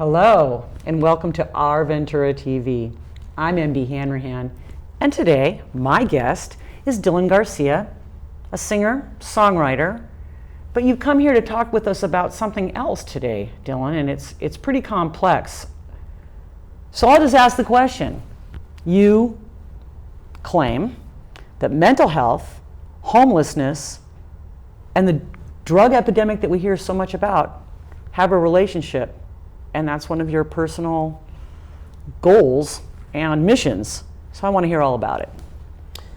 Hello, and welcome to Our Ventura TV. I'm MB Hanrahan, and today my guest is Dylan Garcia, a singer, songwriter, but you've come here to talk with us about something else today, Dylan, and it's pretty complex. So I'll just ask the question. You claim that mental health, homelessness, and the drug epidemic that we hear so much about have a relationship, and that's one of your personal goals and missions. So I want to hear all about it.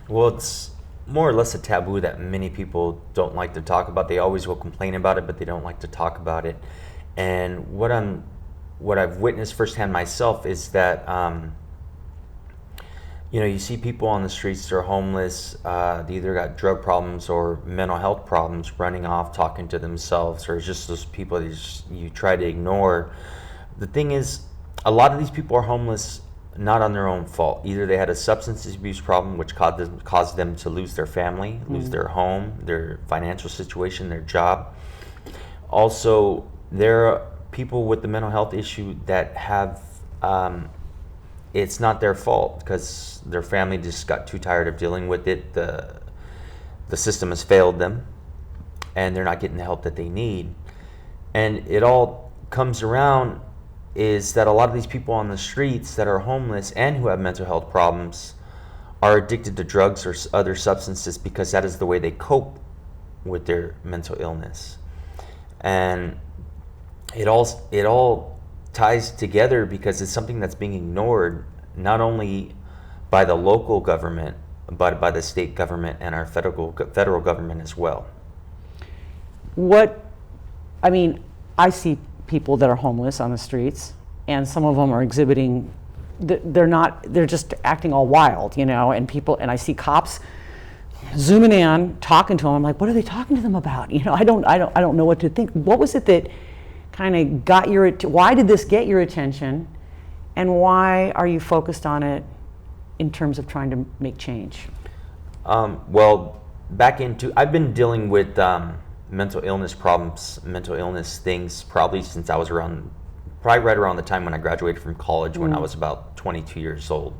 Well, it's more or less a taboo that many people don't like to talk about. They always will complain about it, but they don't like to talk about it. And what I've witnessed firsthand myself is that you see people on the streets that are homeless, they either got drug problems or mental health problems, running off, talking to themselves, or just those people that you try to ignore. The thing is, a lot of these people are homeless not on their own fault. Either they had a substance abuse problem, which caused them to lose their family, lose their home, their financial situation, their job. Also, there are people with the mental health issue that have it's not their fault because their family just got too tired of dealing with it. The system has failed them, and they're not getting the help that they need. And it all comes around is that a lot of these people on the streets that are homeless and who have mental health problems are addicted to drugs or other substances because that is the way they cope with their mental illness. And it all ties together because it's something that's being ignored not only by the local government but by the state government and our federal government as well. I see people that are homeless on the streets, and some of them are exhibiting, they're just acting all wild, and I see cops zooming in, talking to them. I'm like, what are they talking to them about? I don't know what to think. What was it that kind of got why did this get your attention, and why are you focused on it in terms of trying to make change? Well, I've been dealing with mental illness problems, mental illness things probably since I was right around the time when I graduated from college, when I was about 22 years old.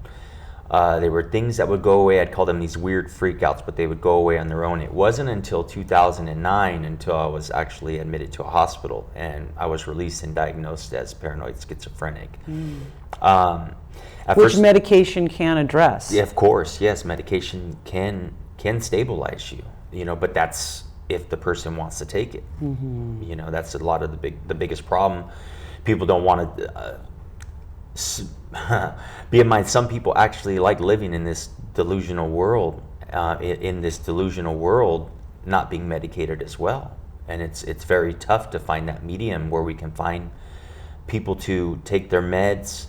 They were things that would go away. I'd call them these weird freakouts, but they would go away on their own. It wasn't until 2009 until I was actually admitted to a hospital and I was released and diagnosed as paranoid schizophrenic. Which medication can address? Yeah, of course, yes, medication can stabilize you, but that's if the person wants to take it. That's a lot of the biggest problem. People don't want to be in mind. Some people actually like living in this delusional world, not being medicated as well. And it's very tough to find that medium where we can find people to take their meds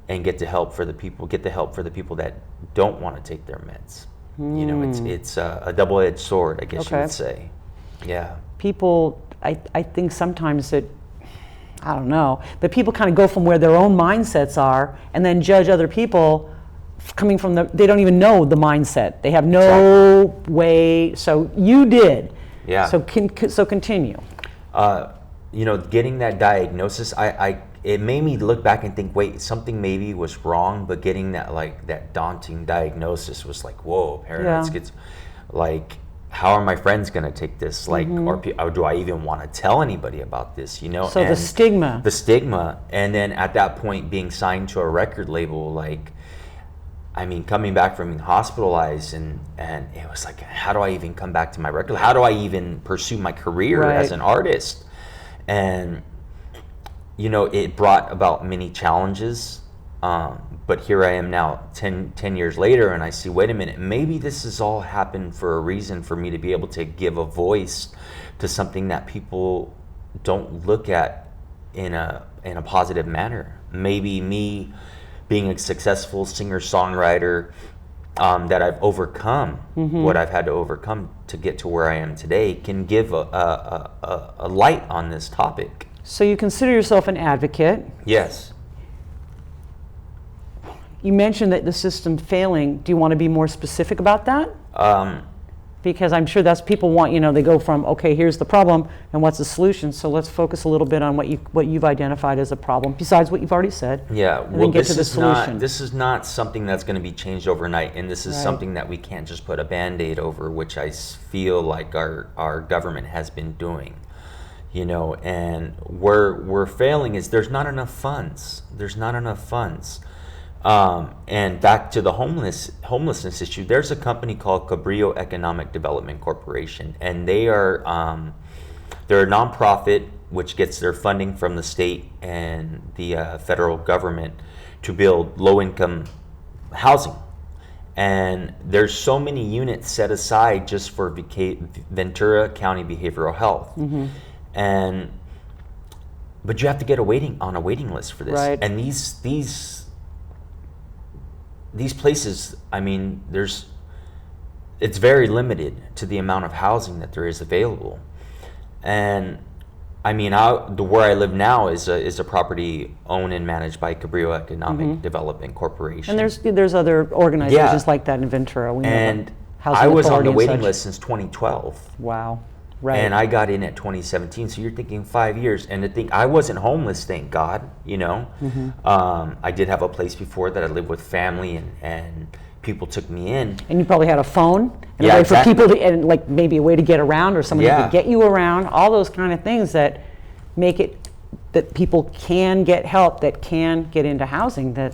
and get the help for the people that don't want to take their meds. It's a double-edged sword, I guess you would say. Yeah. People, I think sometimes that, I don't know, but people kind of go from where their own mindsets are and then judge other people coming from they don't even know the mindset. They have no way, so you did. Yeah. So continue. Getting that diagnosis, it made me look back and think, wait, something maybe was wrong, but getting that daunting diagnosis was like, whoa, paranoid schizo. How are my friends going to take this? Or do I even want to tell anybody about this? So and the stigma, and then at that point being signed to a record label, coming back from being hospitalized, and it was like, how do I even come back to my record? How do I even pursue my career as an artist? And it brought about many challenges. But here I am now 10 years later, and I see, wait a minute, maybe this has all happened for a reason, for me to be able to give a voice to something that people don't look at in a positive manner. Maybe me being a successful singer-songwriter, that I've overcome what I've had to overcome to get to where I am today, can give a light on this topic. So you consider yourself an advocate? Yes. You mentioned that the system failing. Do you want to be more specific about that? Because I'm sure that's people want, they go from, okay, here's the problem and what's the solution. So let's focus a little bit on what you've identified as a problem, besides what you've already said. Yeah, and then get to the solution. This is not something that's going to be changed overnight, and this is something that we can't just put a Band-Aid over, which I feel like our government has been doing. And we're failing is there's not enough funds. There's not enough funds. And back to the homelessness issue, there's a company called Cabrillo Economic Development Corporation, and they're a nonprofit which gets their funding from the state and the federal government to build low-income housing. And there's so many units set aside just for Ventura County Behavioral Health. But you have to get on a waiting list for this. Right. And these places, it's very limited to the amount of housing that there is available. And where I live now is a property owned and managed by Cabrillo Economic Development Corporation. And there's other organizations like that in Ventura. I was on the waiting list since 2012. Wow. Right. And I got in at 2017, so you're thinking 5 years. And to think I wasn't homeless, thank God, I did have a place before that I lived with family, and people took me in. And you probably had a phone, and a way exactly. for people to, and like maybe a way to get around, or someone who could get you around, all those kind of things that make it that people can get help, that can get into housing. That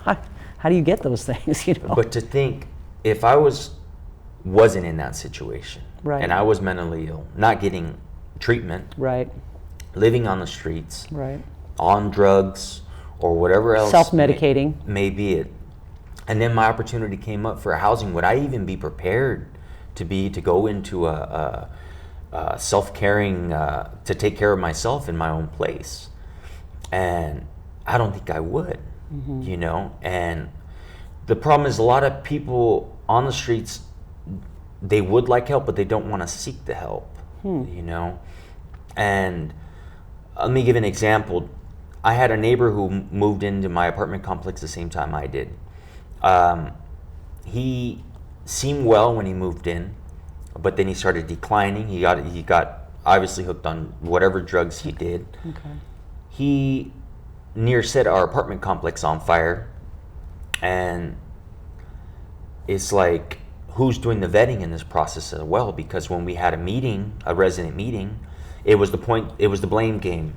how do you get those things? But to think, if I wasn't in that situation, and I was mentally ill, not getting treatment, living on the streets, on drugs or whatever else, self-medicating, may be it, and then my opportunity came up for housing, would I even be prepared to go into a self-caring, to take care of myself in my own place? And I don't think I would, and the problem is a lot of people on the streets, they would like help, but they don't want to seek the help, And let me give an example. I had a neighbor who moved into my apartment complex the same time I did. He seemed well when he moved in, but then he started declining. He got obviously hooked on whatever drugs he did. He near set our apartment complex on fire, and it's like, who's doing the vetting in this process as well? Because when we had a resident meeting, it was the blame game.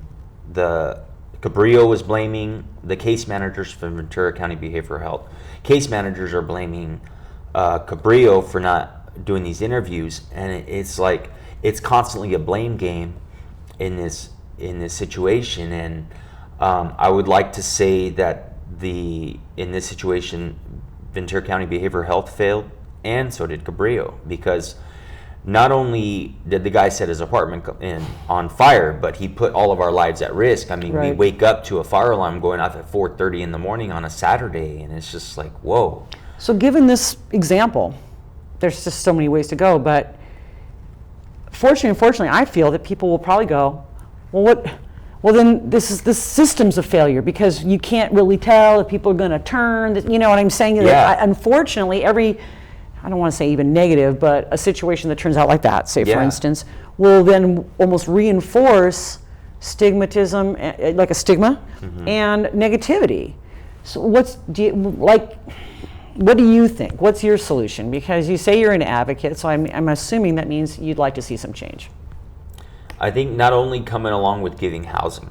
The Cabrillo was blaming the case managers for Ventura County Behavioral Health. Case managers are blaming Cabrillo for not doing these interviews, and it's like it's constantly a blame game in this situation. And I would like to say that in this situation, Ventura County Behavioral Health failed, and so did Cabrillo, because not only did the guy set his apartment on fire, but he put all of our lives at risk. We wake up to a fire alarm going off at 4:30 in the morning on a Saturday, and it's just like, whoa. So given this example, there's just so many ways to go, but unfortunately, I feel that people will probably go, well, then this is the systems of failure, because you can't really tell if people are going to turn. You know what I'm saying? Unfortunately, I don't want to say even negative, but a situation that turns out like that, say for instance, will then almost reinforce stigmatism, like a stigma, and negativity. So what do you think? What's your solution? Because you say you're an advocate, so I'm assuming that means you'd like to see some change. I think not only coming along with giving housing,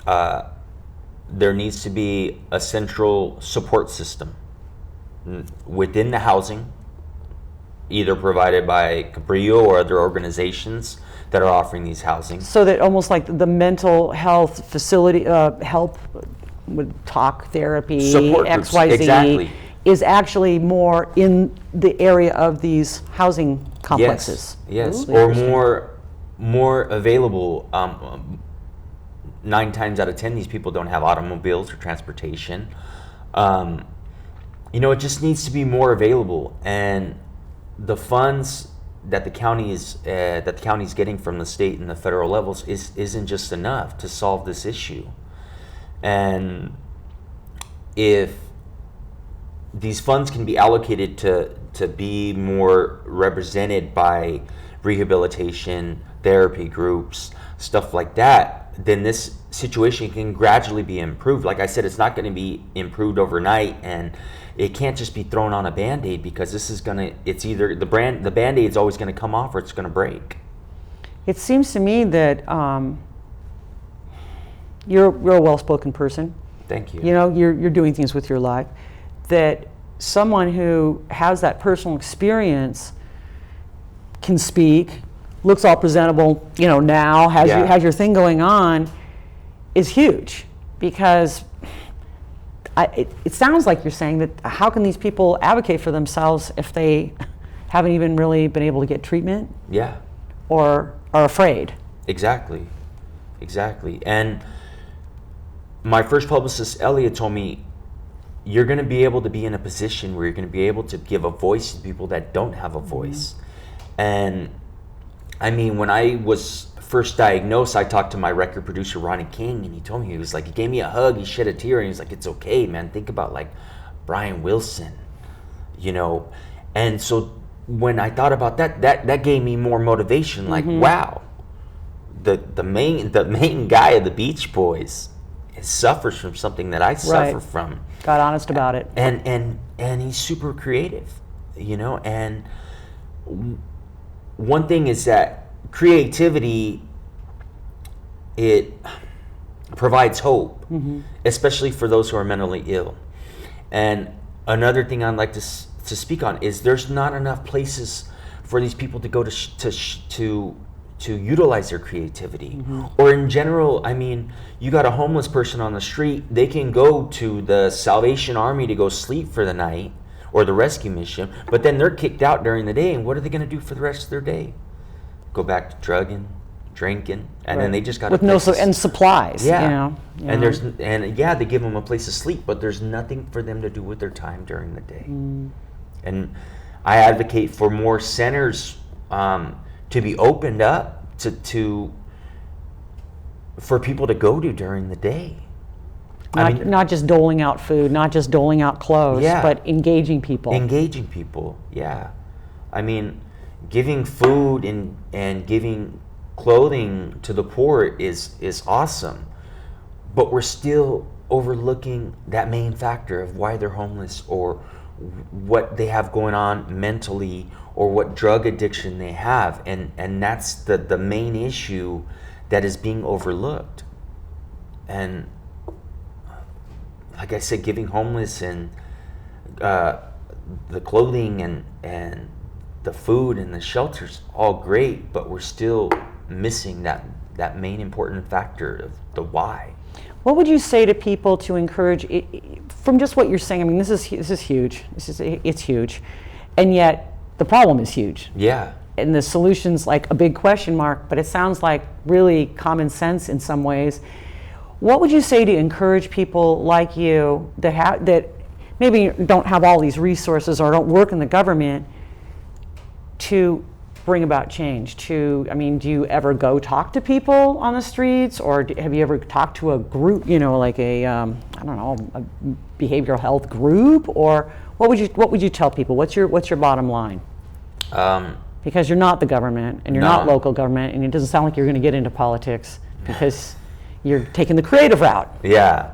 there needs to be a central support system within the housing, either provided by Cabrillo or other organizations that are offering these housing. So that almost like the mental health facility, help with talk therapy, support XYZ, exactly, is actually more in the area of these housing complexes. Yes, or more available. 9 times out of 10, these people don't have automobiles or transportation. It just needs to be more available, and the funds that the county is getting from the state and the federal levels isn't just enough to solve this issue. And if these funds can be allocated to be more represented by rehabilitation, therapy groups, stuff like that, then this situation can gradually be improved. Like I said, it's not going to be improved overnight, and it can't just be thrown on a Band-Aid, because this is going to, it's either the Band-Aid's always going to come off or it's going to break. It seems to me that you're a well-spoken person. Thank you. You know, you're doing things with your life. That someone who has that personal experience can speak, looks all presentable, you know, now, has your thing going on, is huge. Because it sounds like you're saying that how can these people advocate for themselves if they haven't even really been able to get treatment? Yeah. Or are afraid? Exactly. And my first publicist, Elliot, told me, you're going to be able to be in a position where you're going to be able to give a voice to people that don't have a voice. And I mean, when I was first diagnosed, I talked to my record producer, Ronnie King, and he told me, he was like, he gave me a hug, he shed a tear, and he was like, it's okay, man. Think about like Brian Wilson, you know? And so when I thought about that gave me more motivation. Like, wow, the main guy of the Beach Boys suffers from something that I suffer from. Got honest about it. And he's super creative, you know? And one thing is that creativity, it provides hope, especially for those who are mentally ill. And another thing I'd like to speak on is there's not enough places for these people to go to utilize their creativity. Or in general, I mean, you got a homeless person on the street, they can go to the Salvation Army to go sleep for the night, or the rescue mission, but then they're kicked out during the day, and what are they going to do for the rest of their day? Go back to drugging, drinking, and then they just got with and supplies. Yeah, you know. And they give them a place to sleep, but there's nothing for them to do with their time during the day. And I advocate for more centers to be opened up for people to go to during the day. Not just doling out food, not just doling out clothes, but engaging people. Engaging people, yeah. I mean, giving food and giving clothing to the poor is awesome, but we're still overlooking that main factor of why they're homeless, or what they have going on mentally, or what drug addiction they have, and that's the main issue that is being overlooked. And like I said, giving homeless and the clothing and the food and the shelters, all great, but we're still missing that main important factor of the why. What would you say to people to encourage it, from just what you're saying? I mean, this is huge. It's huge, and yet the problem is huge. Yeah. And the solution's like a big question mark, but it sounds like really common sense in some ways. What would you say to encourage people like you that maybe don't have all these resources or don't work in the government to bring about change? Do you ever go talk to people on the streets, or have you ever talked to a group, like a behavioral health group, or what would you tell people? What's your bottom line? Because you're not the government, and you're not local government, and it doesn't sound like you're going to get into politics because you're taking the creative route. Yeah.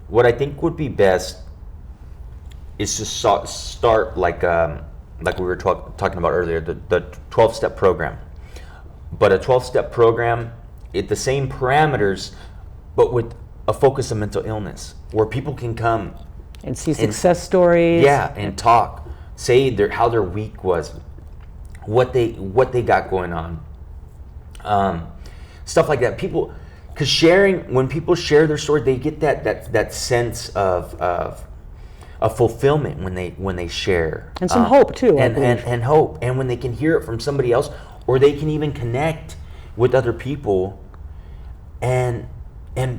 What I think would be best is to start like we were talking about earlier, the 12-step program. But a 12-step program, the same parameters, but with a focus on mental illness, where people can come and see success stories. Yeah, and talk, say how their week was, what they got going on, stuff like that. People, because when people share their story, they get that sense of fulfillment when they share, and some hope too, and hope, and when they can hear it from somebody else, or they can even connect with other people, and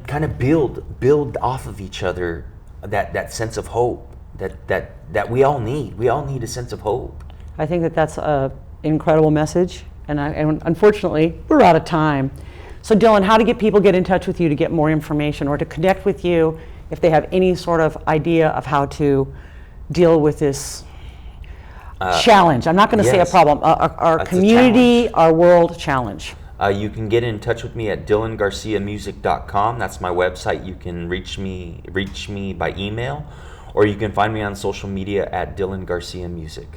kind of build off of each other that sense of hope that we all need. We all need a sense of hope. I think that's an incredible message, and unfortunately we're out of time. So Dylan, how do people get in touch with you to get more information or to connect with you if they have any sort of idea of how to deal with this challenge? I'm not going to say a yes. problem. Our That's a community, our world challenge. You can get in touch with me at DylanGarciaMusic.com. That's my website. You can reach me by email, or you can find me on social media at Dylan Garcia Music.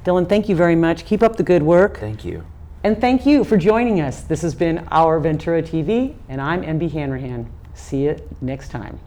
Dylan, thank you very much. Keep up the good work. Thank you. And thank you for joining us. This has been Our Ventura TV, and I'm MB Hanrahan. See you next time.